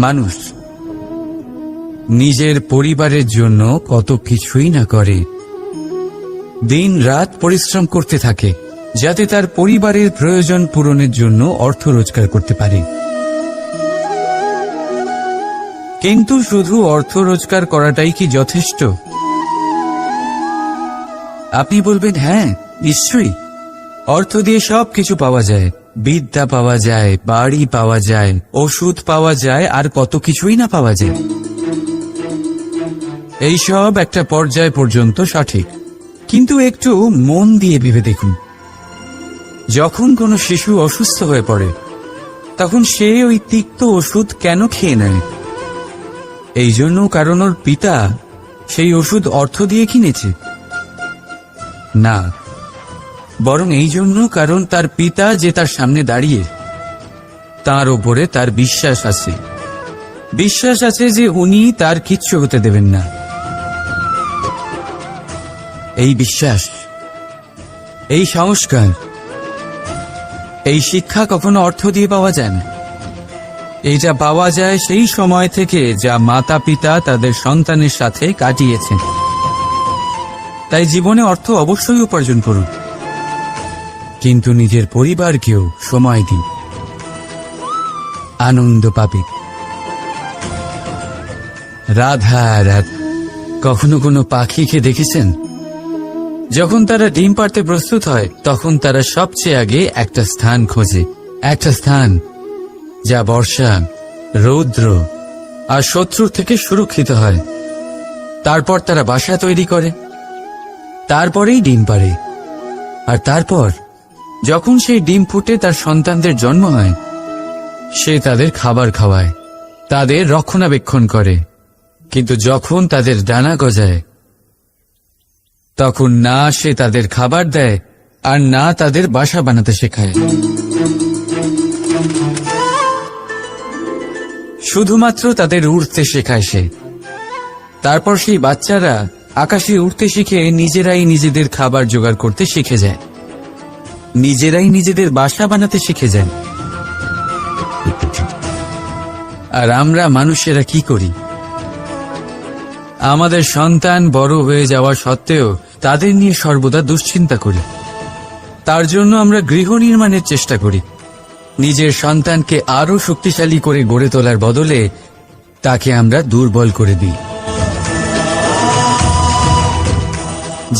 মানুষ নিজের পরিবারের জন্য কত কিছুই না করে, দিন রাত পরিশ্রম করতে থাকে যাতে তার পরিবারের প্রয়োজন পূরণের জন্য অর্থ রোজগার করতে পারে। কিন্তু শুধু অর্থ রোজগার করাটাই কি যথেষ্ট? আপনি বলবেন, হ্যাঁ নিশ্চয়ই, অর্থ দিয়ে সবকিছু পাওয়া যায়, বিদ্যা পাওয়া যায়, বাড়ি পাওয়া যায়, ওষুধ পাওয়া যায়, আর কত কিছুই না পাওয়া যায়। এইসব একটা পর্যায় পর্যন্ত সঠিক, কিন্তু একটু মন দিয়ে ভেবে দেখুন, যখন কোনো শিশু অসুস্থ হয়ে পড়ে তখন সে ওই তিক্ত ওষুধ কেন খেয়ে নেয়? এই জন্য কারণ ওর পিতা সেই ওষুধ অর্থ দিয়ে কিনেছে? না, বরং এই জন্য কারণ তার পিতা যে তার সামনে দাঁড়িয়ে, তার ওপরে তার বিশ্বাস আছে, বিশ্বাস আছে যে উনি তার কিচ্ছু হতে দেবেন না। এই বিশ্বাস, এই সংস্কার, এই শিক্ষা কখনো অর্থ দিয়ে পাওয়া যায় না। এইটা পাওয়া যায় সেই সময় থেকে যা মাতা পিতা তাদের সন্তানের সাথে কাটিয়েছেন। তাই জীবনে অর্থ অবশ্যই উপার্জন করুন, কিন্তু নিজের পরিবারকেও সময় দিন, আনন্দ পাবে। রাধা রাধা। কখনো কোনো পাখিকে দেখেছেন? যখন তারা ডিম পাড়তে প্রস্তুত হয় তখন তারা সবচেয়ে আগে একটা স্থান খোঁজে, একটা স্থান যা বর্ষা, রৌদ্র আর শত্রুর থেকে সুরক্ষিত হয়। তারপর তারা বাসা তৈরি করে, তারপরেই ডিম পাড়ে, আর তারপর যখন সেই ডিম ফুটে তার সন্তানদের জন্ম হয়, সে তাদের খাবার খাওয়ায়, তাদের রক্ষণাবেক্ষণ করে। কিন্তু যখন তাদের ডানা গজায় তখন না সে তাদের খাবার দেয় আর না তাদের বাসা বানাতে শেখায়, শুধুমাত্র তাদের উড়তে শেখায় সে। তারপর সেই বাচ্চারা আকাশে উড়তে শিখে নিজেরাই নিজেদের খাবার জোগাড় করতে শিখে যায়, নিজেরাই নিজেদের বাসা বানাতে শিখে যায়। আর আমরা মানুষেরা কি করি? আমাদের সন্তান বড় হয়ে যাওয়া সত্ত্বেও তাদের নিয়ে সর্বদা দুশ্চিন্তা করি। তার জন্য আমরা গৃহ নির্মাণের চেষ্টা করি, নিজের সন্তানকে আরো শক্তিশালী করে গড়ে তোলার বদলে তাকে আমরা দুর্বল করে দিই।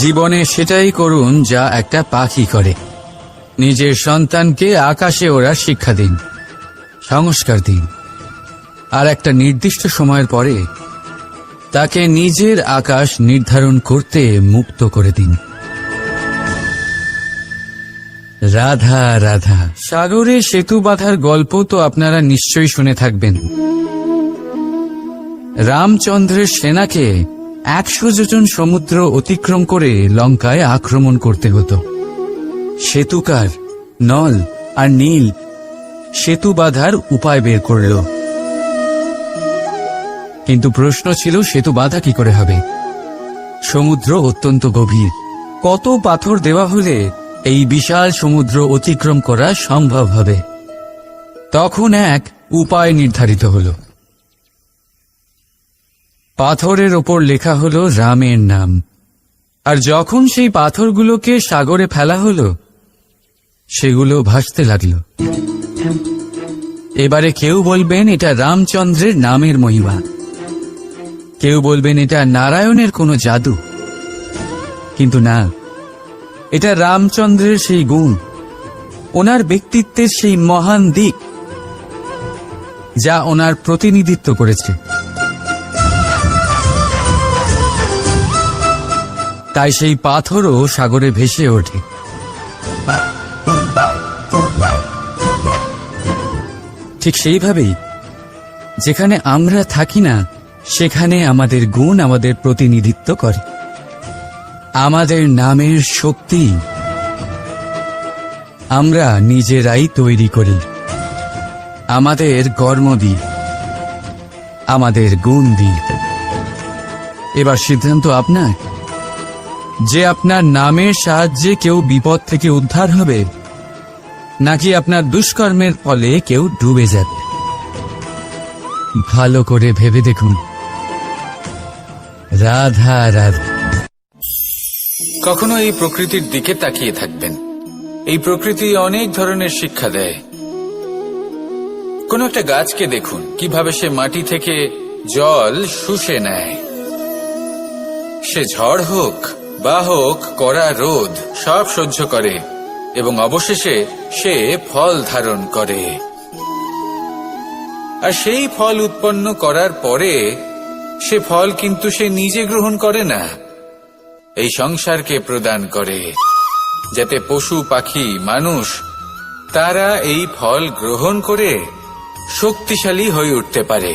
জীবনে সেটাই করুন যা একটা পাখি করে, নিজের সন্তানকে আকাশে ওড়ার শিক্ষা দিন, সংস্কার দিন, আর একটা নির্দিষ্ট সময়ের পরে তাকে নিজের আকাশ নির্ধারণ করতে মুক্ত করে দিন। রাধা রাধা। সাগরে সেতু বাঁধার গল্প তো আপনারা নিশ্চয়ই শুনে থাকবেন। রামচন্দ্রের সেনাকে 100 যোজন সমুদ্র অতিক্রম করে লঙ্কায় আক্রমণ করতে হতো। সেতুকার নল আর নীল সেতু বাঁধার উপায় বের করল, কিন্তু প্রশ্ন ছিল সেতু বাঁধা কি করে হবে? সমুদ্র অত্যন্ত গভীর, কত পাথর দেওয়া হলে এই বিশাল সমুদ্র অতিক্রম করা সম্ভব হবে? তখন এক উপায় নির্ধারিত হল। পাথরের ওপর লেখা হলো রামের নাম, আর যখন সেই পাথরগুলোকে সাগরে ফেলা হলো সেগুলো ভাসতে লাগল। এবারে কেউ বলবেন এটা রামচন্দ্রের নামের মহিমা, কেউ বলবেন এটা নারায়ণের কোনো জাদু, কিন্তু না, এটা রামচন্দ্রের সেই গুণ, ওনার ব্যক্তিত্বের সেই মহান দিক যা ওনার প্রতিনিধিত্ব করেছে। তাই সেই পাথরও সাগরে ভেসে ওঠে। ঠিক সেইভাবেই যেখানে আমরা থাকি না সেখানে আমাদের গুণ আমাদের প্রতিনিধিত্ব করে। আমাদের নামের শক্তি আমরা নিজেরাই তৈরি করি, আমাদের কর্ম দিই, আমাদের গুণ দিই। এবার সিদ্ধান্ত আপনার যে আপনার নামের সাহায্যে কেউ বিপদ থেকে উদ্ধার হবে নাকি আপনার দুষ্কর্মের ফলে কেউ ডুবে যাবে। ভালো করে ভেবে দেখুন। রাধা রাধা। কখনো এই প্রকৃতির দিকে তাকিয়ে থাকবেন। এই প্রকৃতি অনেক ধরনের শিক্ষা দেয়। কোন একটা গাছকে দেখুন কিভাবে সে মাটি থেকে জল শুষে নেয়। সে ঝড় হোক বা হোক কড়া রোদ সব সহ্য করে এবং অবশেষে সে ফল ধারণ করে। আর সেই ফল উৎপন্ন করার পরে সে ফল কিন্তু সে নিজে গ্রহণ করে না, এই সংসারকে প্রদান করে, যাতে পশু পাখি মানুষ তারা এই ফল গ্রহণ করে শক্তিশালী হয়ে উঠতে পারে,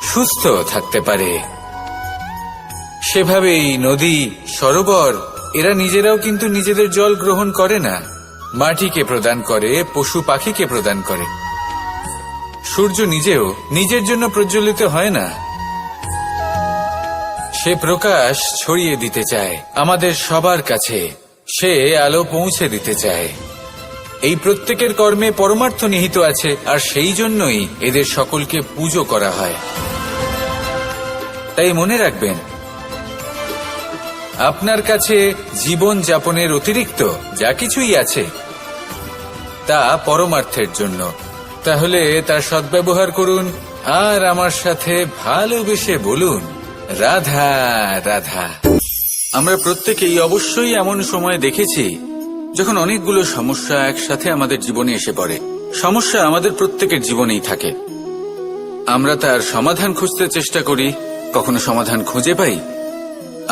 সুস্থ থাকতে পারে। সেভাবেই নদী, সরোবর এরা নিজেরাও কিন্তু নিজেদের জল গ্রহণ করে না, মাটিকে প্রদান করে, পশু পাখিকে প্রদান করে। সূর্য নিজেও নিজের জন্য প্রজ্বলিত হয় না, সে প্রকাশ ছড়িয়ে দিতে চায় আমাদের সবার কাছে, সে আলো পৌঁছে দিতে চায়। এই প্রত্যেকের কর্মে পরমার্থ নিহিত আছে, আর সেই জন্যই এদের সকলকে পুজো করা হয়। তাই মনে রাখবেন, আপনার কাছে জীবন যাপনের অতিরিক্ত যা কিছুই আছে তা পরমার্থের জন্য। তাহলে তার সদ্ব্যবহার করুন আর আমার সাথে ভালোবেসে বলুন, রাধা রাধা। আমরা প্রত্যেকেই অবশ্যই এমন সময় দেখেছি যখন অনেকগুলো সমস্যা একসাথে আমাদের জীবনে এসে পড়ে। সমস্যা আমাদের প্রত্যেকের জীবনেই থাকে। আমরা তার সমাধান খুঁজতে চেষ্টা করি, কখনো সমাধান খুঁজে পাই,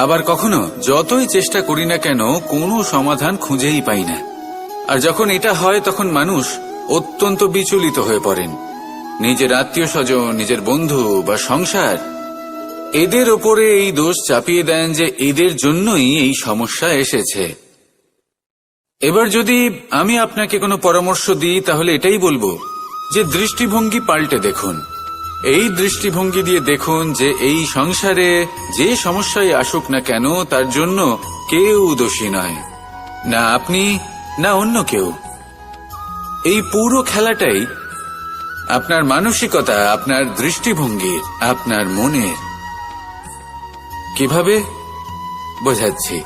আবার কখনো যতই চেষ্টা করি না কেন কোনো সমাধান খুঁজেই পাই না। আর যখন এটা হয় তখন মানুষ অত্যন্ত বিচলিত হয়ে পড়েন। নিজের আত্মীয় স্বজন, নিজের বন্ধু বা সংসার এদের ওপরে এই দোষ চাপিয়ে দেন যে এদের জন্যই এই সমস্যা এসেছে। এবার যদি আমি আপনাকে কোনো পরামর্শ দিই তাহলে এটাই বলবো যে দৃষ্টিভঙ্গি পাল্টে দেখুন। এই দৃষ্টিভঙ্গি দিয়ে দেখুন যে এই সংসারে যে সমস্যায় আসুক না কেন তার জন্য কেউ দোষী নয়, না আপনি না অন্য কেউ। এই পুরো খেলাটাই আপনার মানসিকতা, আপনার দৃষ্টিভঙ্গির, আপনার মনের। কিভাবে বোঝাচ্ছি?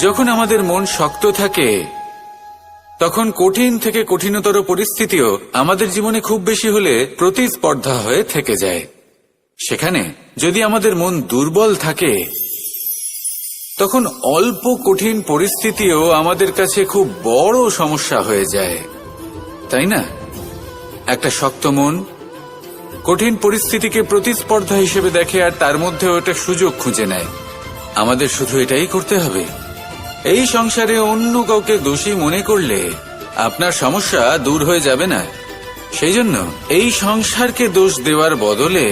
যখন আমাদের মন শক্ত থাকে তখন কঠিন থেকে কঠিনতর পরিস্থিতিও আমাদের জীবনে খুব বেশি হলে প্রতিস্পর্ধা হয়ে থেকে যায়। সেখানে যদি আমাদের মন দুর্বল থাকে তখন অল্প কঠিন পরিস্থিতিও আমাদের কাছে খুব বড় সমস্যা হয়ে যায়, তাই না? একটা শক্ত মন কঠিন পরিস্থিতিকে প্রতিস্পর্ধা হিসেবে দেখে আর তার মধ্যে ওটা সুযোগ খুঁজে নেয়। আমাদের শুধু এটাই করতে হবে। এই সংসারে অন্য কাউকে দোষী মনে করলে আপনার সমস্যা দূর হয়ে যাবে না। সেই জন্য এই সংসারকে দোষ দেওয়ার বদলে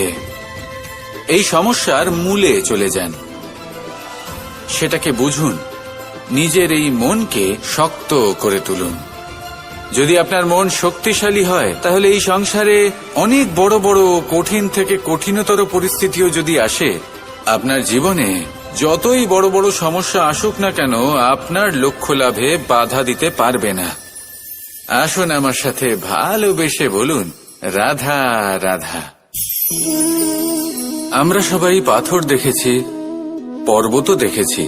এই সমস্যার মূলে চলে যান, সেটাকে বুঝুন, নিজের এই মনকে শক্ত করে তুলুন। যদি আপনার মন শক্তিশালী হয় তাহলে এই সংসারে অনেক বড় বড় কঠিন থেকে কঠিনতর পরিস্থিতিও যদি আসে, আপনার জীবনে যতই বড় বড় সমস্যা আসুক না কেন আপনার লক্ষ্য লাভে বাধা দিতে পারবে না। আসুন আমার সাথে ভালোবেসে বলুন, রাধা রাধা। আমরা সবাই পাথর দেখেছি, পর্বতও দেখেছি,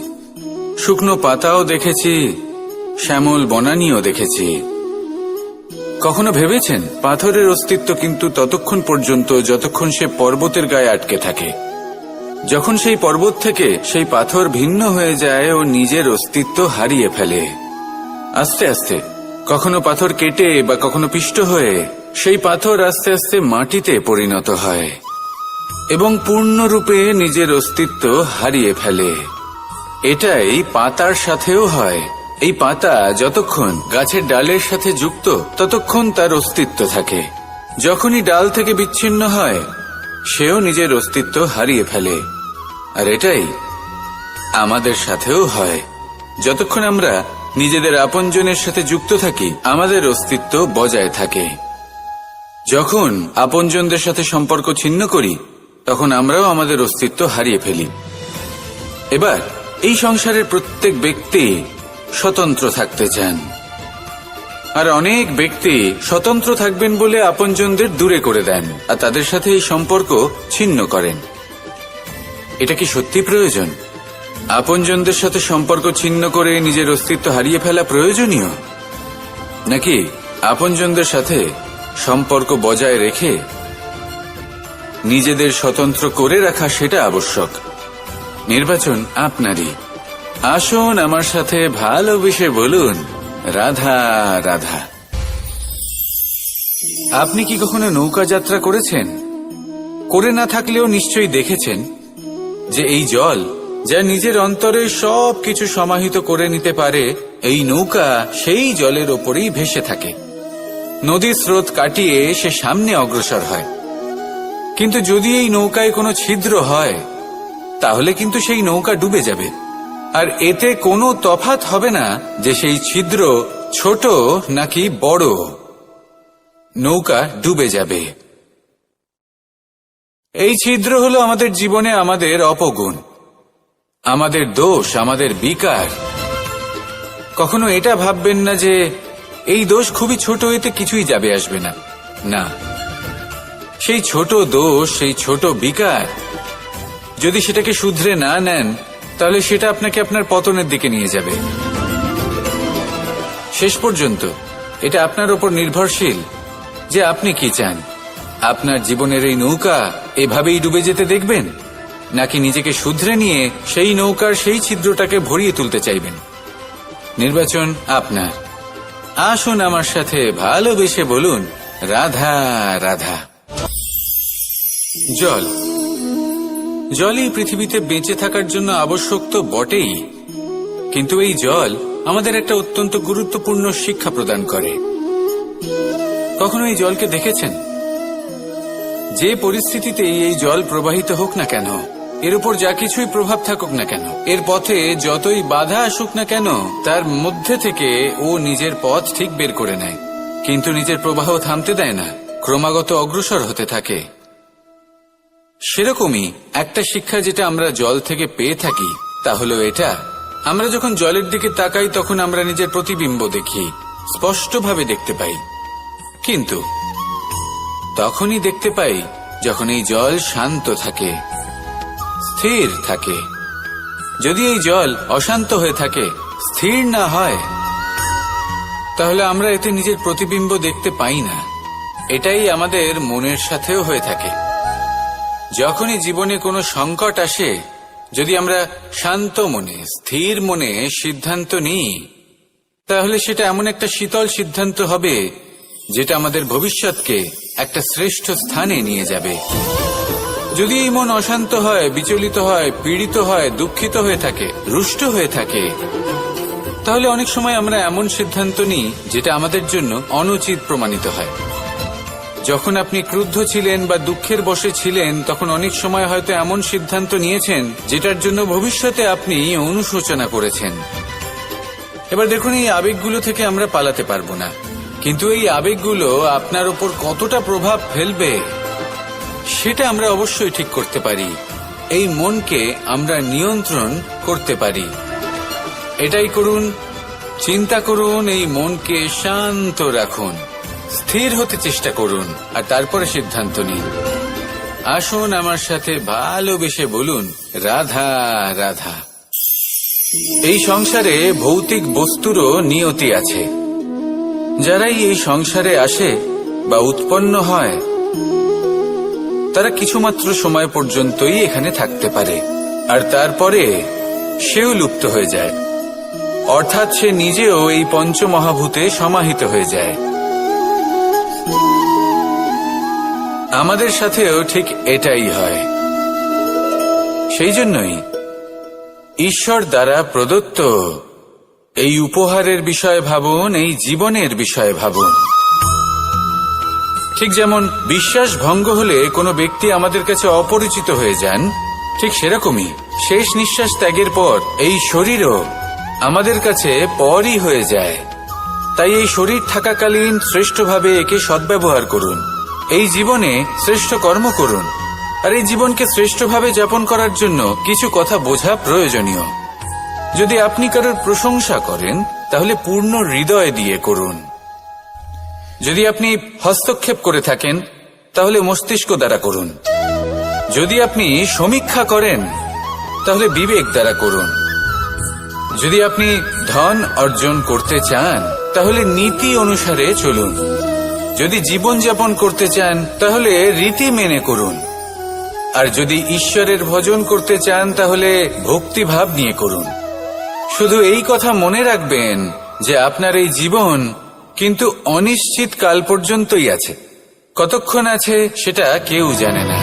শুকনো পাতাও দেখেছি, শ্যামল বনানীও দেখেছি। কখনো ভেবেছেন পাথরের অস্তিত্ব কিন্তু ততক্ষণ পর্যন্ত যতক্ষণ সে পর্বতের গায়ে আটকে থাকে। যখন সেই পর্বত থেকে সেই পাথর ভিন্ন হয়ে যায় ও নিজের অস্তিত্ব হারিয়ে ফেলে। আস্তে আস্তে কখনো পাথর কেটে বা কখনো পিষ্ট হয়ে সেই পাথর আস্তে আস্তে মাটিতে পরিণত হয় এবং পূর্ণরূপে নিজের অস্তিত্ব হারিয়ে ফেলে। এটাই পাতার সাথেও হয়। এই পাতা যতক্ষণ গাছের ডালের সাথে যুক্ত ততক্ষণ তার অস্তিত্ব থাকে। যখনই ডাল থেকে বিচ্ছিন্ন হয় সেও নিজের অস্তিত্ব হারিয়ে ফেলে। আর এটাই আমাদের সাথেও হয়। যতক্ষণ আমরা নিজেদের আপনজনের সাথে যুক্ত থাকি আমাদের অস্তিত্ব বজায় থাকে। যখন আপনজনদের সাথে সম্পর্ক ছিন্ন করি তখন আমরাও আমাদের অস্তিত্ব হারিয়ে ফেলি। এবার এই সংসারের প্রত্যেক ব্যক্তি স্বতন্ত্র থাকতে চান। আর অনেক ব্যক্তি স্বতন্ত্র থাকবেন বলে আপনজনদের দূরে করে দেন আর তাদের সাথে এই সম্পর্ক ছিন্ন করেন। এটা কি সত্যি প্রয়োজন? আপনজনদের সাথে সম্পর্ক ছিন্ন করে নিজের অস্তিত্ব হারিয়ে ফেলা প্রয়োজনীয়, নাকি আপনজনদের সাথে সম্পর্ক বজায় রেখে নিজেদের স্বতন্ত্র করে রাখা সেটা আবশ্যক? নির্বাচন আপনারই। আসুন আমার সাথে ভালোবেসে বলুন, রাধা রাধা। আপনি কি কখনো নৌকা যাত্রা করেছেন? করে না থাকলেও নিশ্চয়ই দেখেছেন যে এই জল যা নিজের অন্তরে সব কিছু সমাহিত করে নিতে পারে, এই নৌকা সেই জলের ওপরেই ভেসে থাকে। নদীর স্রোত কাটিয়ে সে সামনে অগ্রসর হয়। কিন্তু যদি এই নৌকায় কোনো ছিদ্র হয় তাহলে কিন্তু সেই নৌকা ডুবে যাবে। আর এতে কোনো তফাৎ হবে না যে সেই ছিদ্র ছোট নাকি বড়, নৌকা ডুবে যাবে। এই ছিদ্র হলো আমাদের জীবনে আমাদের অপগুণ, আমাদের দোষ, আমাদের বিকার। কখনো এটা ভাববেন না যে এই দোষ খুবই ছোট, এতে কিছুই যাবে আসবে না। না, সেই ছোট দোষ, সেই ছোট বিকার যদি সেটাকে শুধরে না নেন তাহলে সেটা আপনাকে আপনার পতনের দিকে নিয়ে যাবে। শেষ পর্যন্ত এটা আপনার উপর নির্ভরশীল যে আপনি কি চান। আপনার জীবনের এই নৌকা এভাবেই ডুবে যেতে দেখবেন, নাকি নিজেকে শুধরে নিয়ে সেই নৌকার সেই ছিদ্রটাকে ভরিয়ে তুলতে চাইবেন? নির্বাচন আপনার। আসুন আমার সাথে ভালোবেসে বলুন, রাধা রাধা। জল, জলই পৃথিবীতে বেঁচে থাকার জন্য আবশ্যক তো বটেই, কিন্তু এই জল আমাদের একটা অত্যন্ত গুরুত্বপূর্ণ শিক্ষা প্রদান করে। কখনো এই জলকে দেখেছেন? যে পরিস্থিতিতেই এই জল প্রবাহিত হোক না কেন, এর উপর যা কিছুই প্রভাব থাকুক না কেন, এর পথে যতই বাধা আসুক না কেন, তার মধ্যে থেকে ও নিজের পথ ঠিক বের করে নেয়, কিন্তু নিজের প্রবাহ থামতে দেয় না, ক্রমাগত অগ্রসর হতে থাকে। সেরকমই একটা শিক্ষা যেটা আমরা জল থেকে পেয়ে থাকি তা হলো এটা, আমরা যখন জলের দিকে তাকাই তখন আমরা নিজের প্রতিবিম্ব দেখি, স্পষ্টভাবে দেখতে পাই। কিন্তু তখনই দেখতে পাই যখন এই জল শান্ত থাকে, স্থির থাকে। যদি এই জল অশান্ত হয়ে থাকে, স্থির না হয়, তাহলে আমরা এতে নিজের প্রতিবিম্ব দেখতে পাই না। এটাই আমাদের মনের সাথেও হয়ে থাকে। যখনই জীবনে কোনো সংকট আসে, যদি আমরা শান্ত মনে, স্থির মনে সিদ্ধান্ত নিই, তাহলে সেটা এমন একটা শীতল সিদ্ধান্ত হবে যেটা আমাদের ভবিষ্যৎকে একটা শ্রেষ্ঠ স্থানে নিয়ে যাবে। যদি এই মন অশান্ত হয়, বিচলিত হয়, পীড়িত হয়, দুঃখিত হয়ে থাকে, রুষ্ট হয়ে থাকে, তাহলে অনেক সময় আমরা এমন সিদ্ধান্ত নিই যেটা আমাদের জন্য অনুচিত প্রমাণিত হয়। যখন আপনি ক্রুদ্ধ ছিলেন বা দুঃখের বশে ছিলেন, তখন অনেক সময় হয়তো এমন সিদ্ধান্ত নিয়েছেন যেটার জন্য ভবিষ্যতে আপনি অনুশোচনা করেছেন। এবার দেখুন, এই আবেগগুলো থেকে আমরা পালাতে পারবো না, কিন্তু এই আবেগগুলো আপনার উপর কতটা প্রভাব ফেলবে সেটা আমরা অবশ্যই ঠিক করতে পারি। এই মনকে আমরা নিয়ন্ত্রণ করতে পারি। এটাই করুন, চিন্তা করুন, এই মনকে শান্ত রাখুন, স্থির হতে চেষ্টা করুন, আর তারপরে সিদ্ধান্ত নিন। আসুন আমার সাথে ভালোবেসে বলুন, রাধা রাধা। এই সংসারে ভৌতিক বস্তুরও নিয়তি আছে। যারাই এই সংসারে আসে বা উৎপন্ন হয়, তারা কিছুমাত্র সময় পর্যন্তই এখানে থাকতে পারে, আর তারপরে সেও লুপ্ত হয়ে যায়, অর্থাৎ সে নিজেও এই পঞ্চমহাভূতে সমাহিত হয়ে যায়। আমাদের সাথেও ঠিক এটাই হয়। সেই জন্যই ঈশ্বর দ্বারা প্রদত্ত এই উপহারের বিষয়ে ভাবুন, এই জীবনের বিষয়ে ভাবুন। ঠিক যেমন বিশ্বাস ভঙ্গ হলে কোনো ব্যক্তি আমাদের কাছে অপরিচিত হয়ে যান, ঠিক সেরকমই শেষ নিঃশ্বাস ত্যাগের পর এই শরীরও আমাদের কাছে পরই হয়ে যায়। তাই এই শরীর থাকাকালীন শ্রেষ্ঠভাবে একে সদ্ব্যবহার করুন, এই জীবনে শ্রেষ্ঠ কর্ম করুন। আর এই জীবনকে শ্রেষ্ঠভাবে যাপন করার জন্য কিছু কথা বোঝা প্রয়োজনীয়। যদি আপনি কারোর প্রশংসা করেন, তাহলে পূর্ণ হৃদয় দিয়ে করুন। যদি আপনি হস্তক্ষেপ করে থাকেন তাহলে মস্তিষ্ক দ্বারা করুন। যদি আপনি সমীক্ষা করেন তাহলে বিবেক দ্বারা করুন। যদি আপনি ধন অর্জন করতে চান তাহলে নীতি অনুসারে চলুন। যদি জীবনযাপন করতে চান তাহলে রীতি মেনে করুন। আর যদি ঈশ্বরের ভজন করতে চান তাহলে ভক্তিভাব নিয়ে করুন। শুধু এই কথা মনে রাখবেন যে আপনার এই জীবন কিন্তু অনিশ্চিত কাল পর্যন্তই আছে। কতক্ষণ আছে সেটা কেউ জানে না।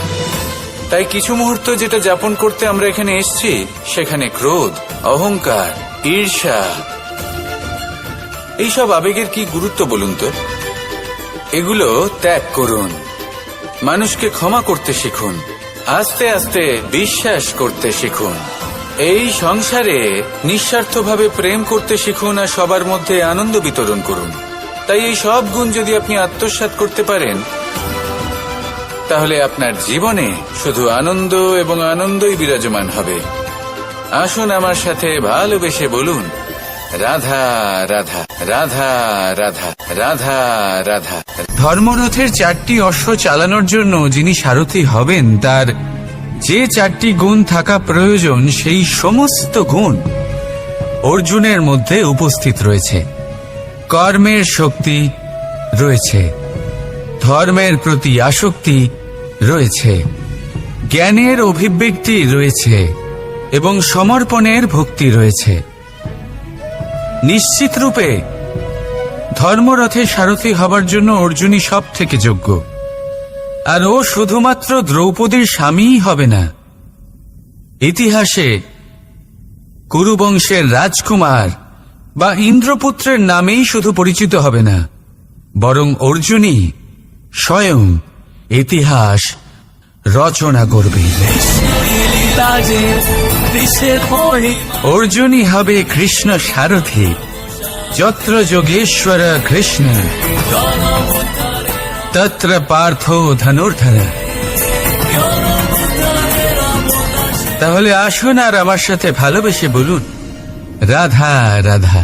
তাই কিছু মুহূর্ত যেটা যাপন করতে আমরা এখানে এসেছি সেখানে ক্রোধ, অহংকার, ঈর্ষা, এইসব আবেগের কি গুরুত্ব বলুন তো? এগুলো ত্যাগ করুন। মানুষকে ক্ষমা করতে শিখুন। আস্তে আস্তে বিশ্বাস করতে শিখুন। এই সংসারে নিঃস্বার্থভাবে প্রেম করতে শিখুন আর সবার মধ্যে আনন্দ বিতরণ করুন। তাই এই সব গুণ যদি আপনি আত্মসাৎ করতে পারেন তাহলে আপনার জীবনে শুধু আনন্দ এবং আনন্দই বিরাজমান হবে। আসুন আমার সাথে ভালোবেসে বলুন, রাধা রাধা রাধা রাধা রাধা রাধা। ধর্মরথের 4টি অশ্ব চালানোর জন্য যিনি সারথি হবেন তার যে 4টি গুণ থাকা প্রয়োজন সেই সমস্ত গুণ অর্জুনের মধ্যে উপস্থিত রয়েছে। কর্মের শক্তি রয়েছে, ধর্মের প্রতি আসক্তি রয়েছে, জ্ঞানের অভিব্যক্তি রয়েছে এবং সমর্পণের ভক্তি রয়েছে। নিশ্চিত রূপে ধর্মরথে সারথি হবার জন্য অর্জুনই সব থেকে যোগ্য। আর ও শুধুমাত্র দ্রৌপদীর স্বামীই হবে না, ইতিহাসে কুরুবংশের রাজকুমার বা ইন্দ্রপুত্রের নামেই শুধু পরিচিত হবে না, বরং অর্জুনই স্বয়ং ইতিহাস রচনা করবে। অর্জুনই হবে কৃষ্ণ সারথি, যত্র যোগেশ্বর কৃষ্ণ তত্র পার্থ ধনুর্ধর। তাহলে আসুন আর আমার সাথে ভালোবেসে বলুন, রাধা রাধা।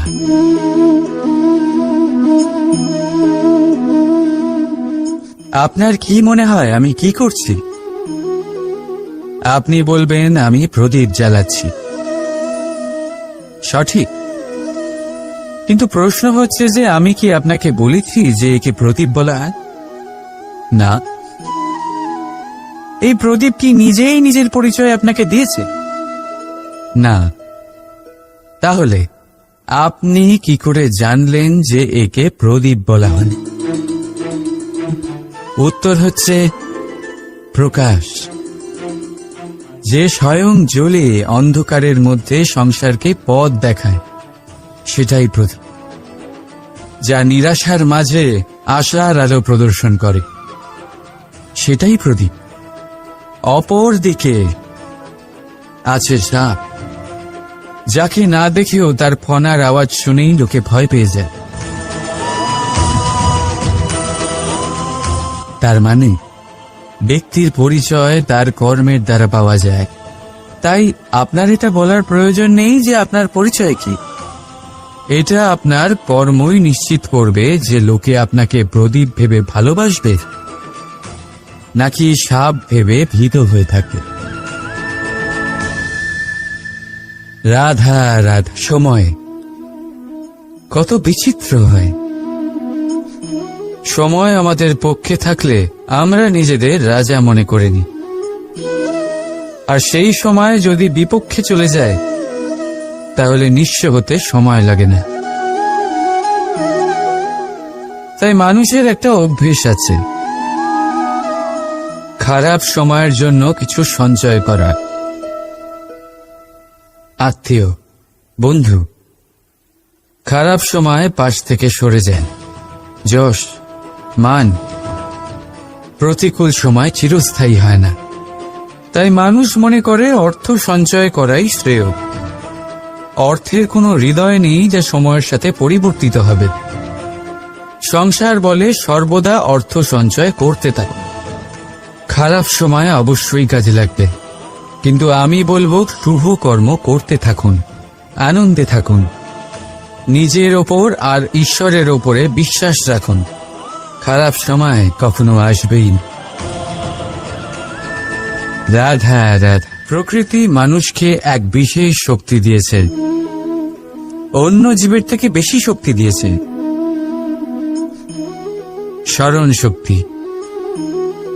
আপনার কি মনে হয় আমি কি করছি? আপনি বলবেন আমি প্রদীপ জ্বালাচ্ছি। সঠিক, কিন্তু প্রশ্ন হচ্ছে যে আমি কি আপনাকে বলেছি যে একে প্রদীপ বলা হয়? না। এই প্রদীপ কি নিজেই নিজের পরিচয় আপনাকে দিয়েছে? না। তাহলে আপনি কি করে জানলেন যে একে প্রদীপ বলা হয়? উত্তর হচ্ছে প্রকাশ, যে স্বয়ং জ্বলে অন্ধকারের মধ্যে সংসারকে পথ দেখায়, সেটাই প্রদীপ। যা নিরাশার মাঝে আশার আলো প্রদর্শন করে, সেটাই প্রদীপ। অপর দিকে আছে সাপ, যাকে না দেখেও তার ফনার আওয়াজ শুনেই লোকে ভয় পেয়ে যায়। তার মানে ব্যক্তির পরিচয় তার কর্মের দ্বারা পাওয়া যায়। তাই আপনার এটা বলার প্রয়োজন নেই যে আপনার পরিচয় কি। এটা আপনার কর্মই নিশ্চিত করবে যে লোকে আপনাকে প্রদীপ ভেবে ভালোবাসবে নাকি সাপ ভেবে ভীত হয়ে থাকে। রাধা রাধা। সময় কত বিচিত্র হয়। সময় আমাদের পক্ষে থাকলে আমরা নিজেদের রাজা মনে করে নিই, আর সেই সময় যদি বিপক্ষে চলে যায় তাহলে নিঃস্ব হতে সময় লাগে না। তাই মানুষের একটা অভ্যেস আছে, খারাপ সময়ের জন্য কিছু সঞ্চয় করা। আত্মীয়, বন্ধু খারাপ সময় পাশ থেকে সরে যান। যশ, মান প্রতিকূল সময় চিরস্থায়ী হয় না। তাই মানুষ মনে করে অর্থ সঞ্চয় করাই শ্রেয়। অর্থের কোনো হৃদয় নেই যা সময়ের সাথে পরিবর্তিত হবে। সংসার বলে সর্বদা অর্থ সঞ্চয় করতে থাকে। খারাপ সময় অবশ্যই কাজে লাগবে, কিন্তু আমি বলবো শুভ কর্ম করতে থাকুন, আনন্দে থাকুন, নিজের ওপর আর ঈশ্বরের ওপরে বিশ্বাস রাখুন। খারাপ সময় কখনো আসবেই। রাধা রাধা। প্রকৃতি মানুষকে এক বিশেষ শক্তি দিয়েছে, অন্য জীবের থেকে বেশি শক্তি দিয়েছে, স্মরণ শক্তি।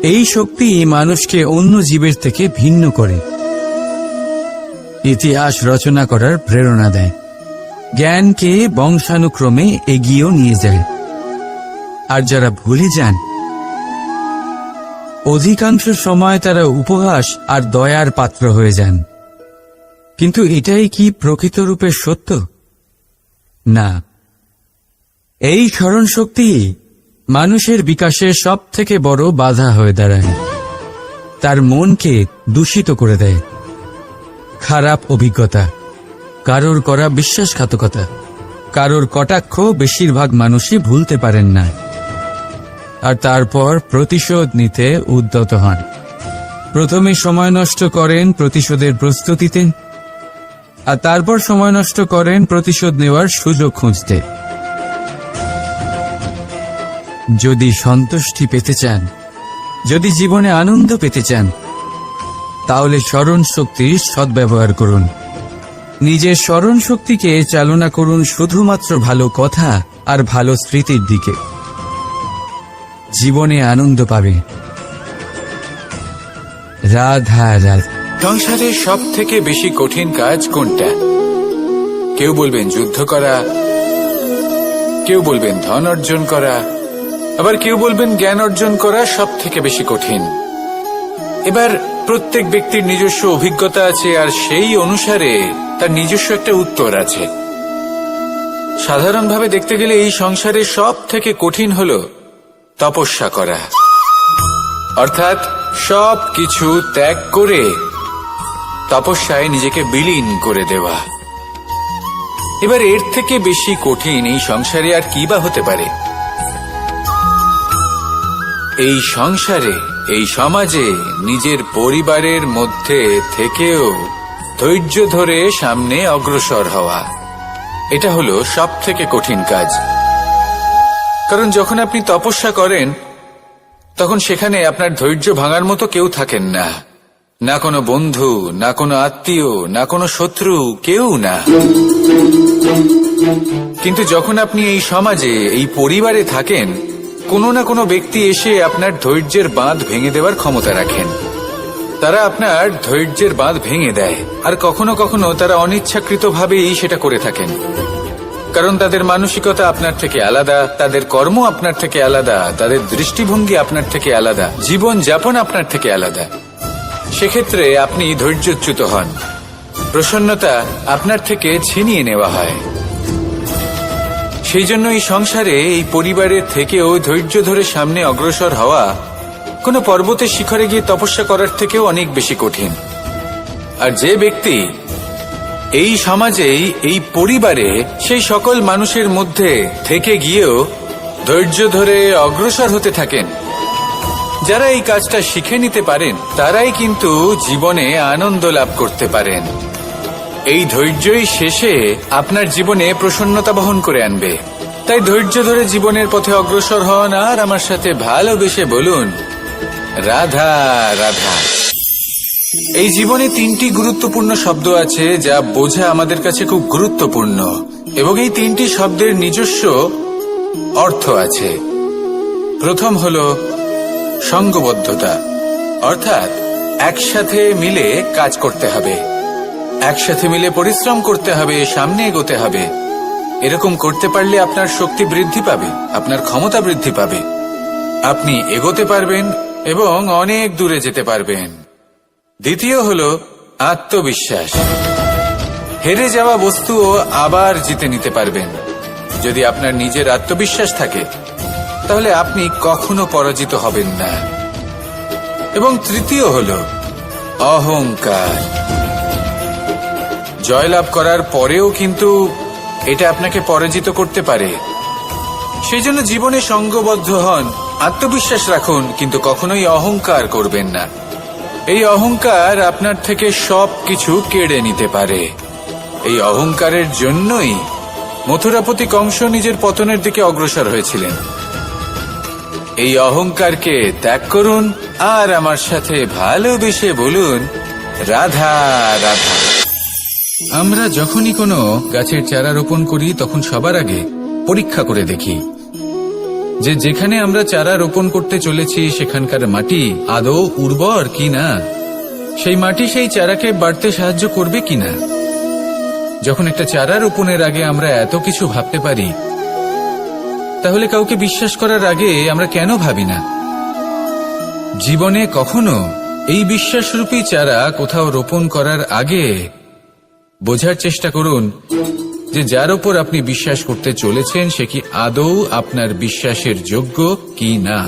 এই শক্তি মানুষকে অন্য জীবের থেকে ভিন্ন করে, ইতিহাস রচনা করার প্রেরণা দেয়, জ্ঞানকে বংশানুক্রমে এগিয়েও নিয়ে যায়। আর যারা ভুলে যান, অধিকাংশ সময় তারা উপহাস আর দয়ার পাত্র হয়ে যান। কিন্তু এটাই কি প্রকৃত রূপে সত্য? না। এই স্মরণ শক্তি মানুষের বিকাশের সব থেকে বড় বাধা হয়ে দাঁড়ায়, তার মনকে দূষিত করে দেয়। খারাপ অভিজ্ঞতা, কারোর করা বিশ্বাসঘাতকতা, কারোর কটাক্ষ বেশিরভাগ মানুষই ভুলতে পারেন না, আর তারপর প্রতিশোধ নিতে উদ্যত হন। প্রথমে সময় নষ্ট করেন প্রতিশোধের প্রস্তুতিতে, আর তারপর সময় নষ্ট করেন প্রতিশোধ নেওয়ার সুযোগ খুঁজতে। যদি সন্তুষ্টি পেতে চান, যদি জীবনে আনন্দ পেতে চান, তাহলে স্মরণ শক্তির সদ্ব্যবহার করুন। নিজের স্মরণ শক্তিকে চালনা করুন শুধুমাত্র ভালো কথা আর ভালো স্মৃতির দিকে। জীবনে আনন্দ পাবে। রাধা রাধা। সংসারের সব থেকে বেশি কঠিন কাজ কোনটা? কেউ বলবেন যুদ্ধ করা, কেউ বলবেন ধন অর্জন করা, আবার কেউ বলবেন জ্ঞান অর্জন করা সব থেকে বেশি কঠিন। এবার প্রত্যেক ব্যক্তির নিজস্ব অভিজ্ঞতা আছে, আর সেই অনুসারে তার নিজস্ব একটা উত্তর আছে। সাধারণভাবে দেখতে গেলে এই সংসারে সব থেকে কঠিন হলো তপস্যা করা, অর্থাৎ সব কিছু ত্যাগ করে তপস্যায় নিজেকে বিলীন করে দেওয়া। এবার এর থেকে বেশি কঠিন এই সংসারে আর কি বা হতে পারে? এই সংসারে, এই সমাজে, নিজের পরিবারের মধ্যে থেকেও ধৈর্য ধরে সামনে অগ্রসর হওয়া, এটা হলো সব থেকে কঠিন কাজ। কারণ যখন আপনি তপস্যা করেন, তখন সেখানে আপনার ধৈর্য ভাঙার মতো কেউ থাকেন না, না কোনো বন্ধু, না কোনো আত্মীয়, না কোনো শত্রু, কেউ না। কিন্তু যখন আপনি এই সমাজে, এই পরিবারে থাকেন, কোনো না কোনো ব্যক্তি এসে আপনার ধৈর্যের বাঁধ ভেঙে দেওয়ার ক্ষমতা রাখেন। তারা আপনার ধৈর্যের বাঁধ ভেঙে দেয়, আর কখনো কখনো তারা অনিচ্ছাকৃতভাবেই সেটা করে থাকেন। কারণ তাদের মানসিকতা আপনার থেকে আলাদা, তাদের কর্ম আপনার থেকে আলাদা, তাদের দৃষ্টিভঙ্গি আপনার থেকে আলাদা, জীবন যাপন আপনার থেকে আলাদা। সেক্ষেত্রে আপনি ধৈর্যচ্যুত হন, প্রসন্নতা আপনার থেকে ছিনিয়ে নেওয়া হয়। সেই জন্য এই সংসারে, এই পরিবারের থেকেও ধৈর্য ধরে সামনে অগ্রসর হওয়া কোনো পর্বতের শিখরে গিয়ে তপস্যা করার থেকেও অনেক বেশি কঠিন। আর যে ব্যক্তি এই সমাজেই, এই পরিবারে, সেই সকল মানুষের মধ্যে থেকে গিয়েও ধৈর্য ধরে অগ্রসর হতে থাকেন, যারা এই কাজটা শিখে নিতে পারেন, তারাই কিন্তু জীবনে আনন্দ লাভ করতে পারেন। এই ধৈর্যই শেষে আপনার জীবনে প্রসন্নতা বহন করে আনবে। তাই ধৈর্য ধরে জীবনের পথে অগ্রসর হন, আর আমার সাথে ভালোবেসে বলুন রাধা রাধা। এই জীবনে তিনটি গুরুত্বপূর্ণ শব্দ আছে, যা বোঝা আমাদের কাছে খুব গুরুত্বপূর্ণ, এবং এই তিনটি শব্দের নিজস্ব অর্থ আছে। প্রথম হলো সঙ্গবদ্ধতা, অর্থাৎ একসাথে মিলে কাজ করতে হবে, একসাথে মিলে পরিশ্রম করতে হবে, সামনে এগোতে হবে। এরকম করতে পারলে আপনার শক্তি বৃদ্ধি পাবে, আপনার ক্ষমতা বৃদ্ধি পাবে, আপনি এগোতে পারবেন এবং অনেক দূরে যেতে পারবেন। দ্বিতীয় হলো আত্মবিশ্বাস। হেরে যাওয়া বস্তুও আবার জিতে নিতে পারবেন। যদি আপনার নিজের আত্মবিশ্বাস থাকে, তাহলে আপনি কখনো পরাজিত হবেন না। এবং তৃতীয় হলো অহংকার। জয়লাভ করার পরেও কিন্তু এটা আপনাকে পরাজিত করতে পারে। সেই জন্য জীবনে সঙ্গবদ্ধ হন, আত্মবিশ্বাস রাখুন, কিন্তু কখনোই অহংকার করবেন না। এই অহংকার আপনার থেকে সব কিছু কেড়ে নিতে পারে। এই অহংকারের জন্যই মথুরাপতি কংস নিজের পতনের দিকে অগ্রসর হয়েছিলেন। এই অহংকারকে ত্যাগ করুন আর আমার সাথে ভালোবেসে বলুন রাধা রাধা। আমরা যখনই কোনো গাছের চারা রোপণ করি তখন সবার আগে পরীক্ষা করে দেখি যে যেখানে আমরা চারা রোপণ করতে চলেছি সেখানকার মাটি আদৌ উর্বর কিনা, সেই মাটি সেই চারাকে বাড়তে সাহায্য করবে কিনা। যখন একটা চারা রোপণের আগে আমরা এত কিছু ভাবতে পারি, তাহলে কাউকে বিশ্বাস করার আগে আমরা কেন ভাবি না? জীবনে কখনো এই বিশ্বাসরূপী চারা কোথাও রোপণ করার আগে বোঝার চেষ্টা করুন যে যার উপর আপনি বিশ্বাস করতে চলেছেন সে কি আদৌ আপনার বিশ্বাসের যোগ্য কি না।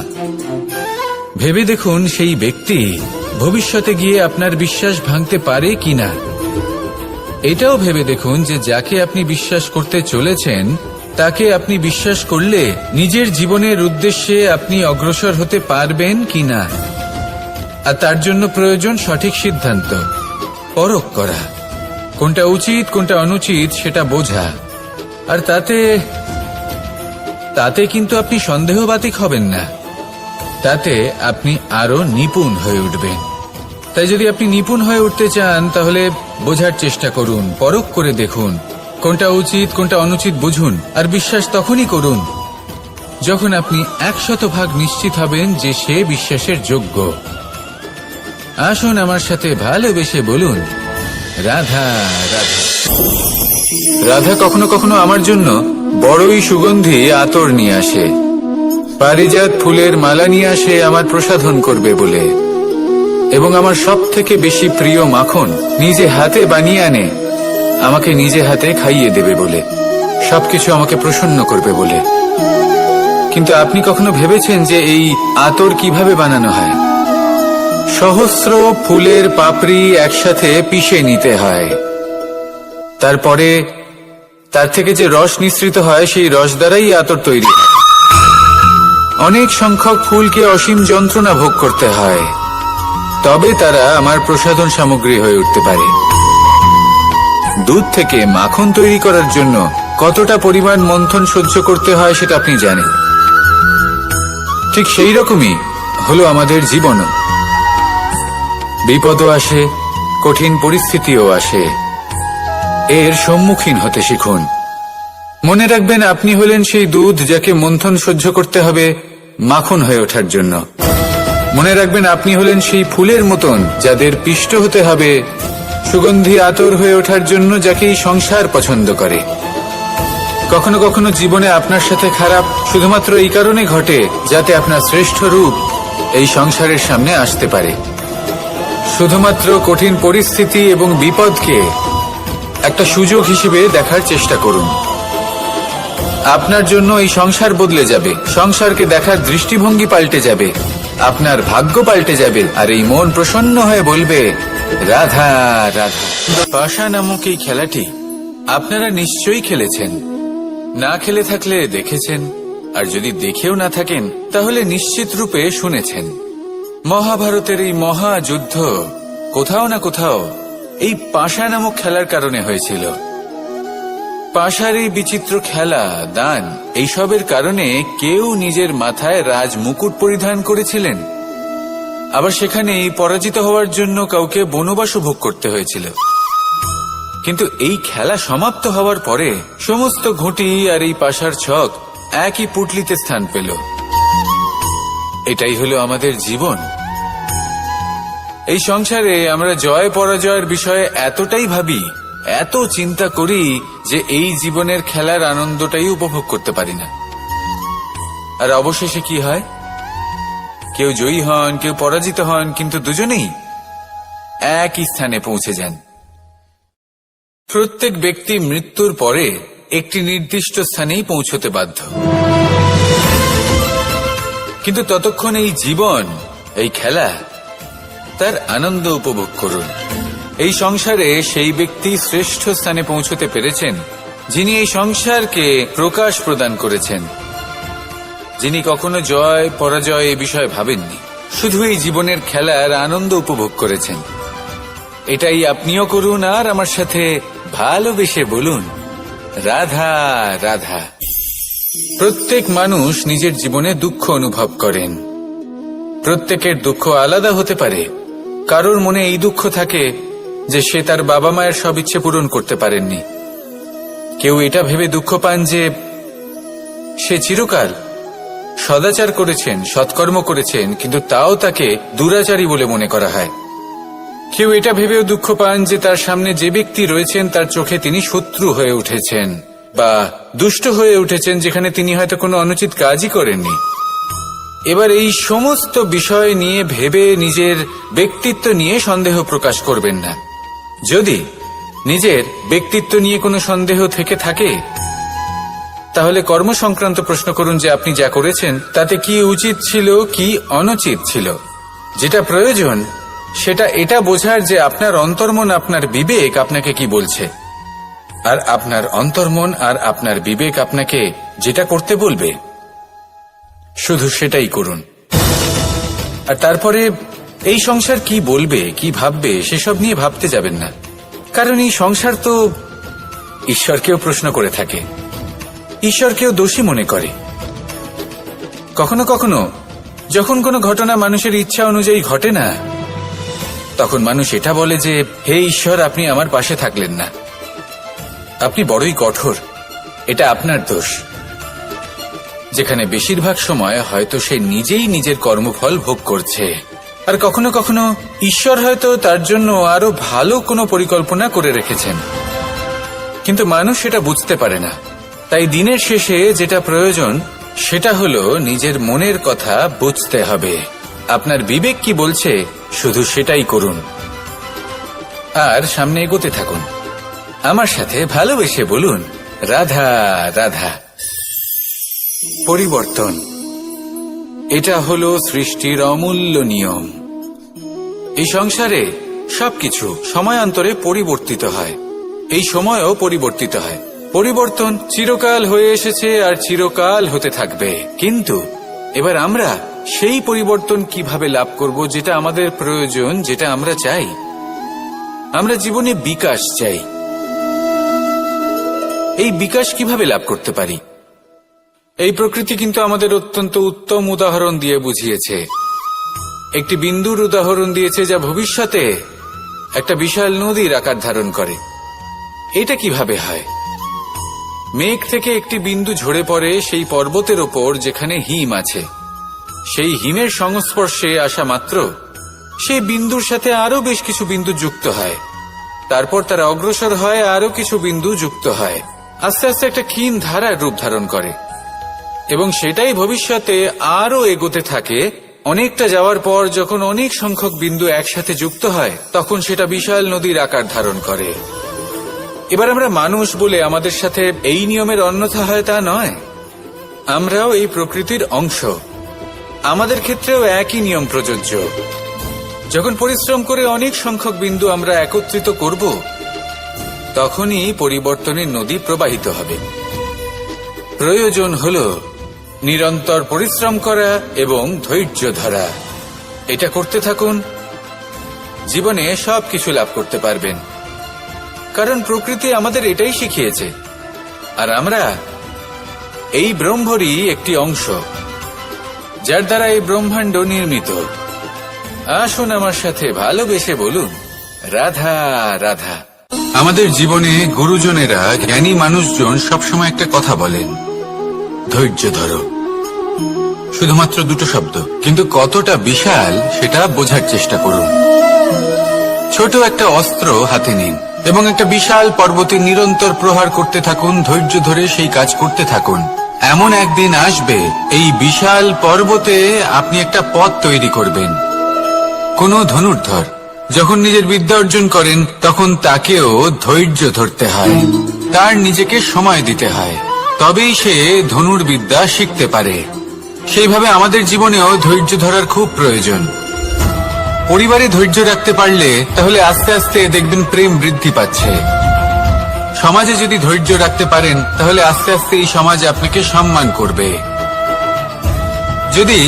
ভেবে দেখুন সেই ব্যক্তি ভবিষ্যতে গিয়ে আপনার বিশ্বাস ভাঙতে পারে কিনা। এটাও ভেবে দেখুন যে যাকে আপনি বিশ্বাস করতে চলেছেন তাকে আপনি বিশ্বাস করলে নিজের জীবনের উদ্দেশ্যে আপনি অগ্রসর হতে পারবেন কিনা। আর তার জন্য প্রয়োজন সঠিক সিদ্ধান্ত, পরখ করা, কোনটা উচিত কোনটা অনুচিত সেটা বোঝা। আর তাতে কিন্তু আপনি সন্দেহবাতিক হবেন না, তাতে আপনি আরো নিপুণ হয়ে উঠবেন। তাই যদি আপনি নিপুণ হয়ে উঠতে চান তাহলে বোঝার চেষ্টা করুন, পরখ করে দেখুন কোনটা উচিত কোনটা অনুচিত বুঝুন। আর বিশ্বাস তখনই করুন যখন আপনি 100% নিশ্চিত হবেন যে সে বিশ্বাসের যোগ্য। আসুন আমার সাথে ভালোবেসে বলুন রাধা রাধা। রাধা কখনো কখনো আমার জন্য বড়ই সুগন্ধি আতর নিয়ে আসে, পারিজাত ফুলের মালা নিয়ে আসে আমার প্রসাধন করবে বলে, এবং আমার সব থেকে বেশি প্রিয় মাখন নিজে হাতে বানিয়ে আনে আমাকে নিজে হাতে খাইয়ে দেবে বলে, সবকিছু আমাকে প্রসন্ন করবে বলে। কিন্তু আপনি কখনো ভেবেছেন যে এই আতর কিভাবে বানানো হয়? সহস্র ফুলের পাপড়ি একসাথে পিষে নিতে হয়, তারপরে তার থেকে যে রস নিঃসৃত হয় সেই রস দ্বারাই আতর তৈরি হয়। অনেক সংখ্যক ফুলকে অসীম যন্ত্রণা ভোগ করতে হয়, তবে তারা আমার প্রসাধন সামগ্রী হয়ে উঠতে পারে। দুধ থেকে মাখন তৈরি করার জন্য কতটা পরিমাণ মন্থন সহ্য করতে হয় সেটা আপনি জানেন। ঠিক সেই রকমই হলো আমাদের জীবনও। বিপদও আসে, কঠিন পরিস্থিতিও আসে, এর সম্মুখীন হতে শিখুন। মনে রাখবেন আপনি হলেন সেই দুধ যাকে মন্থন সহ্য করতে হবে মাখন হয়ে ওঠার জন্য। মনে রাখবেন আপনি হলেন সেই ফুলের মতন যাদের পিষ্ট হতে হবে সুগন্ধি আতর হয়ে ওঠার জন্য, যাকে এই সংসার পছন্দ করে। কখনো কখনো জীবনে আপনার সাথে খারাপ শুধুমাত্র এই কারণে ঘটে যাতে আপনার শ্রেষ্ঠ রূপ এই সংসারের সামনে আসতে পারে। শুধুমাত্র কঠিন পরিস্থিতি এবং বিপদকে একটা সুযোগ হিসেবে দেখার চেষ্টা করুন। আপনার জন্য এই সংসার বদলে যাবে, সংসারকে দেখার দৃষ্টিভঙ্গি পাল্টে যাবে, আপনার ভাগ্য পাল্টে যাবে, আর এই মন প্রসন্ন হয়ে বলবে রাধা রাধা। পাশা নামক এই খেলাটি আপনারা নিশ্চয়ই খেলেছেন, না খেলে থাকলে দেখেছেন, আর যদি দেখেও না থাকেন তাহলে নিশ্চিত রূপে শুনেছেন। মহাভারতের এই মহাযুদ্ধ কোথাও না কোথাও এই পাশা নামক খেলার কারণে হয়েছিল। পাশার এই বিচিত্র খেলা, দান, এইসবের কারণে কেউ নিজের মাথায় রাজ মুকুট পরিধান করেছিলেন, আবার সেখানেই পরাজিত হওয়ার জন্য কাউকে বনবাসও ভোগ করতে হয়েছিল। কিন্তু এই খেলা সমাপ্ত হওয়ার পরে সমস্ত ঘুঁটি আর এই পাশার ছক একই পুটলিতে স্থান পেল। এটাই হলো আমাদের জীবন। এই সংসারে আমরা জয় পরাজয়ের বিষয়ে এতটাই ভাবি, এত চিন্তা করি যে এই জীবনের খেলার আনন্দটাই উপভোগ করতে পারি না। আর অবশেষে কি হয়? কেউ জয়ী হন, কেউ পরাজিত হন, কিন্তু দুজনেই একই স্থানে পৌঁছে যান। প্রত্যেক ব্যক্তি মৃত্যুর পরে একটি নির্দিষ্ট স্থানেই পৌঁছতে বাধ্য, কিন্তু ততক্ষণ এই জীবন, এই খেলা, তার আনন্দ উপভোগ করুন। এই সংসারে সেই ব্যক্তি শ্রেষ্ঠ স্থানে পৌঁছতে পেরেছেন যিনি এই সংসারকে প্রকাশ প্রদান করেছেন, যিনি কখনো জয় পরাজয় এ বিষয়ে ভাবেননি, শুধু এই জীবনের খেলার আনন্দ উপভোগ করেছেন। এটাই আপনিও করুন আর আমার সাথে ভালোবেসে বলুন রাধা রাধা। প্রত্যেক মানুষ নিজের জীবনে দুঃখ অনুভব করেন। প্রত্যেকের দুঃখ আলাদা হতে পারে। কারোর মনে এই দুঃখ থাকে যে সে তার বাবা মায়ের সব ইচ্ছে পূরণ করতে পারেননি। কেউ এটা ভেবে দুঃখ পান যে সে চিরকাল সদাচার করেছেন, সৎকর্ম করেছেন, কিন্তু তাও তাকে দুরাচারী বলে মনে করা হয়। কেউ এটা ভেবেও দুঃখ পান যে তার সামনে যে ব্যক্তি রয়েছেন তার চোখে তিনি শত্রু হয়ে উঠেছেন বা দুষ্ট হয়ে উঠেছেন, যেখানে তিনি হয়তো কোনো অনুচিত কাজই করেননি। এবার এই সমস্ত বিষয় নিয়ে ভেবে নিজের ব্যক্তিত্ব নিয়ে সন্দেহ প্রকাশ করবেন না। যদি নিজের ব্যক্তিত্ব নিয়ে কোনো সন্দেহ থেকে থাকে, তাহলে কর্ম সংক্রান্ত প্রশ্ন করুন যে আপনি যা করেছেন তাতে কি উচিত ছিল, কি অনুচিত ছিল। যেটা প্রয়োজন সেটা এটা বোঝার যে আপনার অন্তর্মন, আপনার বিবেক আপনাকে কি বলছে, আর আপনার অন্তর্মন আর আপনার বিবেক আপনাকে যেটা করতে বলবে শুধু সেটাই করুন। আর তারপরে এই সংসার কি বলবে, কি ভাববে সেসব নিয়ে ভাবতে যাবেন না। কারণ এই সংসার তো ঈশ্বরকেও প্রশ্ন করে থাকে, ঈশ্বরকেও দোষী মনে করে। কখনো কখনো যখন কোনো ঘটনা মানুষের ইচ্ছা অনুযায়ী ঘটে না, তখন মানুষ এটা বলে যে হে ঈশ্বর, আপনি আমার পাশে থাকলেন না, আপনি বড়ই কঠোর, এটা আপনার দোষ। যেখানে বেশিরভাগ সময় হয়তো সে নিজেই নিজের কর্মফল ভোগ করছে। আর কখনো কখনো ঈশ্বর হয়তো তার জন্য আরো ভালো কোনো পরিকল্পনা করে রেখেছেন, কিন্তু মানুষ সেটা বুঝতে পারে না। তাই দিনের শেষে যেটা প্রয়োজন সেটা হলো নিজের মনের কথা বুঝতে হবে। আপনার বিবেক কি বলছে শুধু সেটাই করুন, আর সামনে এগোতে থাকুন। আমার সাথে ভালোবেসে বলুন, রাধা রাধা। পরিবর্তন, এটা হলো সৃষ্টির অমূল্য নিয়ম। এই সংসারে সবকিছু সময়ান্তরে পরিবর্তিত হয়, এই সময়ও পরিবর্তিত হয়। পরিবর্তন চিরকাল হয়ে এসেছে আর চিরকাল হতে থাকবে। কিন্তু এবার আমরা সেই পরিবর্তন কিভাবে লাভ করব যেটা আমাদের প্রয়োজন, যেটা আমরা চাই। আমরা জীবনে বিকাশ চাই। এই বিকাশ কিভাবে লাভ করতে পারি? এই প্রকৃতি কিন্তু আমাদের অত্যন্ত উত্তম উদাহরণ দিয়ে বুঝিয়েছে। একটি বিন্দুর উদাহরণ দিয়েছে যা ভবিষ্যতে একটা বিশাল নদীর আকার ধারণ করে। এটা কিভাবে হয়? মেঘ থেকে একটি বিন্দু ঝরে পড়ে সেই পর্বতের ওপর যেখানে হিম আছে। সেই হিমের সংস্পর্শে আসা মাত্র সেই বিন্দুর সাথে আরো বেশ কিছু বিন্দু যুক্ত হয়। তারপর তারা অগ্রসর হয়, আরো কিছু বিন্দু যুক্ত হয়, আস্তে আস্তে একটা ক্ষীণ ধারার রূপ ধারণ করে, এবং সেটাই ভবিষ্যতে আরো এগোতে থাকে। অনেকটা যাওয়ার পর যখন অনেক সংখ্যক বিন্দু একসাথে যুক্ত হয়, তখন সেটা বিশাল নদীর আকার ধারণ করে। এবার আমরা মানুষ বলে আমাদের সাথে এই নিয়মের অন্যথা হয় তা নয়। আমরাও এই প্রকৃতির অংশ, আমাদের ক্ষেত্রেও একই নিয়ম প্রযোজ্য। যখন পরিশ্রম করে অনেক সংখ্যক বিন্দু আমরা একত্রিত করব, তখনই পরিবর্তনের নদী প্রবাহিত হবে। প্রয়োজন হল নিরন্তর পরিশ্রম করা এবং ধৈর্য ধরা। এটা করতে থাকুন, জীবনে সবকিছু লাভ করতে পারবেন। কারণ প্রকৃতি আমাদের এটাই শিখিয়েছে, আর আমরা এই ব্রহ্মরই একটি অংশ, যার দ্বারা এই ব্রহ্মাণ্ড নির্মিত। আসুন আমার সাথে ভালোবেসে বলুন, রাধা রাধা। আমাদের জীবনে গুরুজনেরা, জ্ঞানী মানুষজন সবসময় একটা কথা বলেন, ধৈর্য ধরো। শুধুমাত্র দুটো শব্দ, কিন্তু কতটা বিশাল সেটা বোঝার চেষ্টা করুন। ছোট একটা অস্ত্র হাতে নিন এবং একটা বিশাল পর্বতে নিরন্তর প্রহার করতে থাকুন। ধৈর্য ধরে সেই কাজ করতে থাকুন। এমন একদিন আসবে, এই বিশাল পর্বতে আপনি একটা পথ তৈরি করবেন। কোনো ধনুর্ধর যখন নিজের বিদ্যা অর্জন করেন, তখন তাকেও ধৈর্য ধরতে হয়, তার নিজেকে সময় দিতে হয়, তবেই সে ধনুর্বিদ্যা শিখতে পারে। সেইভাবে আমাদের জীবনেও ধৈর্য ধরার খুব প্রয়োজন। পরিবারে ধৈর্য রাখতে পারলে তাহলে আস্তে আস্তে দেখবেন প্রেম বৃদ্ধি পাচ্ছে। সমাজে যদি ধৈর্য রাখতে পারেন, তাহলে আস্তে আস্তে এই সমাজ আপনাকে সম্মান করবে। যদি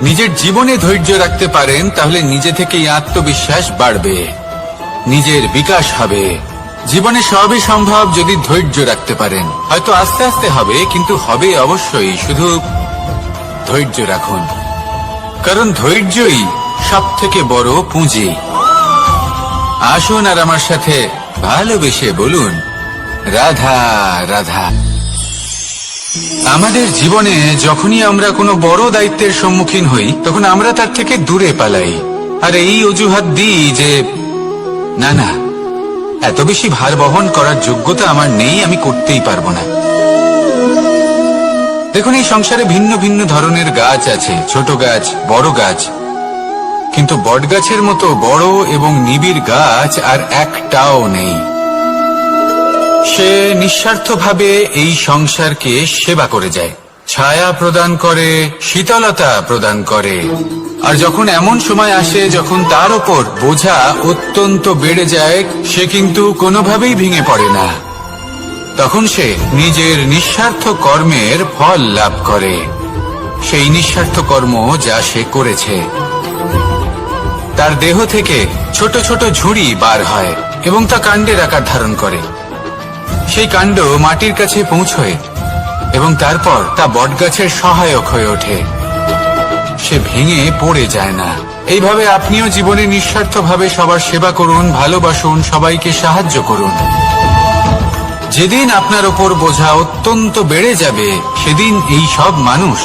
নিজের জীবনে ধৈর্য রাখতে পারেন, তাহলে নিজে থেকেই আত্মবিশ্বাস বাড়বে, নিজের বিকাশ হবে, জীবনে সবই সম্ভব যদি ধৈর্য রাখতে পারেন। হয়তো আস্তে আস্তে হবে, কিন্তু হবে অবশ্যই। শুধু ধৈর্য রাখুন, কারণ ধৈর্যই সব থেকে বড় পুঁজি। আসুন আর আমার সাথে ভালোবেসে বলুন, রাধা রাধা। আমাদের জীবনে যখনই আমরা কোনো বড় দায়িত্বের সম্মুখীন হই, তখন আমরা তার থেকে দূরে পালাই, আর এই অজুহাত দিই যে না না, এত বেশি ভার বহন করার যোগ্যতা আমার নেই, আমি করতেই পারবো না। দেখুন, এই সংসারে ভিন্ন ভিন্ন ধরনের গাছ আছে, ছোট গাছ, বড় গাছ, কিন্তু বট গাছের মতো বড় এবং নিবিড় গাছ আর একটাও নেই। সে নিঃস্বার্থভাবে এই সংসারকে সেবা করে যায়, ছায়া প্রদান করে, শীতলতা প্রদান করে। আর যখন এমন সময় আসে যখন তার ওপর বোঝা অত্যন্ত বেড়ে যায়, সে কিন্তু কোনোভাবেই ভেঙে পড়ে না। তখন সে নিজের নিঃস্বার্থ কর্মের ফল লাভ করে, সেই নিঃস্বার্থ কর্ম যা সে করেছে। তার দেহ থেকে ছোট ছোট ঝুড়ি বার হয় এবং তা কাণ্ডের আকার ধারণ করে। সেই কাণ্ড মাটির কাছে পৌঁছয় এবং তারপর তা বটগাছের সহায়ক হয়ে ওঠে। সে ভেঙে পড়ে যায় না। এইভাবে আপনিও জীবনে নিঃস্বার্থভাবে সবার সেবা করুন, ভালোবাসুন, সবাইকে সাহায্য করুন। যেদিন আপনার ওপর বোঝা অত্যন্ত বেড়ে যাবে, সেদিন এই সব মানুষ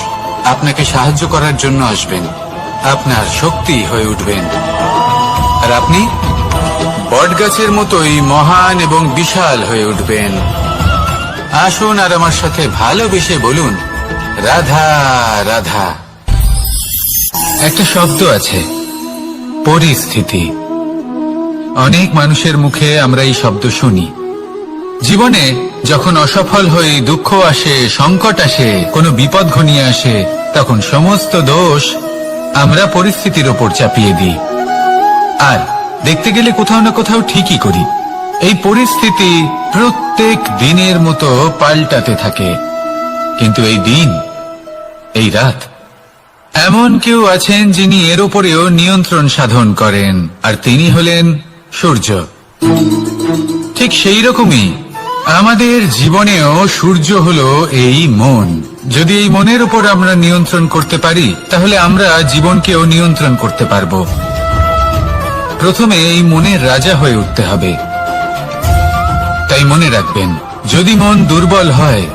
আপনাকে সাহায্য করার জন্য আসবেন, আপনার শক্তি হয়ে উঠবেন, আর আপনি বটগাছের মতোই মহান এবং বিশাল হয়ে উঠবেন। আসুন আর আমার সাথে ভালোবেসে বলুন, রাধা রাধা। একটা শব্দ আছে, পরিস্থিতি। অনেক মানুষের মুখে আমরা এই শব্দ শুনি। জীবনে যখন অসফল হয়ে দুঃখ আসে, সংকট আসে, কোনো বিপদ ঘনিয়ে আসে, তখন সমস্ত দোষ আমরা পরিস্থিতির ওপর চাপিয়ে দিই, আর দেখতে গেলে কোথাও না কোথাও ঠিকই করি। এই পরিস্থিতি প্রত্যেক দিনের মতো পাল্টাতে থাকে, কিন্তু এই দিন, এই রাত, এমন কেউ আছেন যিনি এর উপরেও নিয়ন্ত্রণ সাধন করেন, আর তিনি হলেন সূর্য। ঠিক সেই রকমই আমাদের জীবনেও সূর্য হলো এই মন। যদি এই মনের উপর আমরা নিয়ন্ত্রণ করতে পারি, তাহলে আমরা জীবনকেও নিয়ন্ত্রণ করতে পারবো। প্রথমে এই মনের রাজা হয়ে উঠতে হবে। তাই মনে রাখবেন, যদি মন দুর্বল হয়,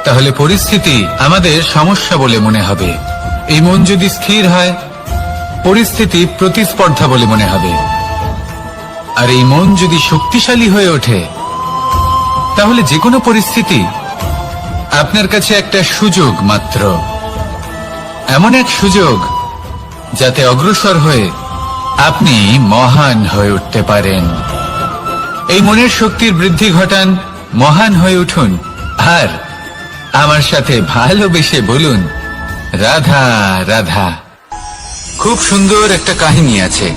তাহলে পরিস্থিতি আমাদের সমস্যা বলে মনে হবে। এই মন যদি স্থির হয়, পরিস্থিতি প্রতিস্পর্ধা বলে মনে হবে। আর এই মন যদি শক্তিশালী হয়ে ওঠে, তাহলে যে কোনো পরিস্থিতি আপনার কাছে একটা সুযোগ মাত্র, এমন এক সুযোগ যাতে অগ্রসর হয়ে আপনি মহান হয়ে উঠতে পারেন। এই মনের শক্তির বৃদ্ধি ঘটান, মহান হয়ে উঠুন, আর আমার সাথে ভালোবেসে বলুন, রাধা রাধা। খুব সুন্দর একটা কাহিনী আছে।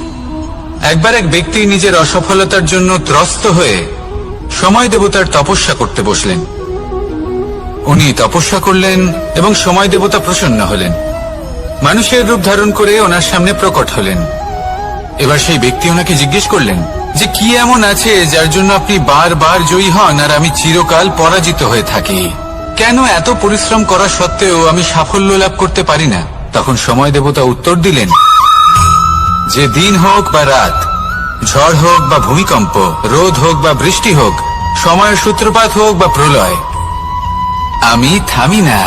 একবার এক ব্যক্তি নিজের অসফলতার জন্য ত্রস্ত হয়ে সময় দেবতার তপস্যা করতে বসলেন। উনি তপস্যা করলেন এবং সময় দেবতা প্রসন্ন হলেন, মানুষের রূপ ধারণ করে ওনার সামনে প্রকট হলেন। এবার সেই ব্যক্তি ওনাকে জিজ্ঞেস করলেন যে কি এমন আছে যার জন্য আপনি বারবার জয়ী হন আর আমি চিরকাল পরাজিত হয়ে থাকি? কেন এত পরিশ্রম করা সত্ত্বেও আমি সাফল্য লাভ করতে পারি না? তখন সময় দেবতা উত্তর দিলেন যে দিন হোক বা রাত, ঝড় হোক বা ভূমিকম্প, রোদ হোক বা বৃষ্টি হোক, সময়ের সূত্রপাত হোক বা প্রলয়, আমি থামি না,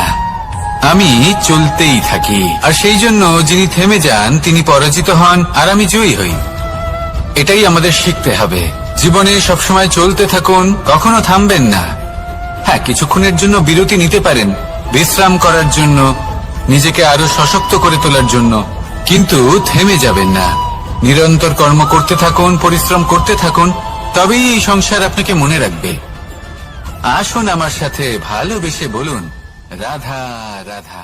আমি চলতেই থাকি। আর সেই জন্য যিনি থেমে যান তিনি পরাজিত হন আর আমি জয়ী হই। এটাই আমাদের শিখতে হবে। জীবনে সবসময় চলতে থাকুন, কখনো থামবেন না। হ্যাঁ, কিছুক্ষণের জন্য বিরতি নিতে পারেন, বিশ্রাম করার জন্য, নিজেকে আরো সশক্ত করে তোলার জন্য, কিন্তু থেমে যাবেন না। নিরন্তর কর্ম করতে থাকুন, পরিশ্রম করতে থাকুন, তবেই এই সংসার আপনাকে মনে রাখবে। আসুন আমার সাথে ভালোবেসে বলুন, রাধা রাধা।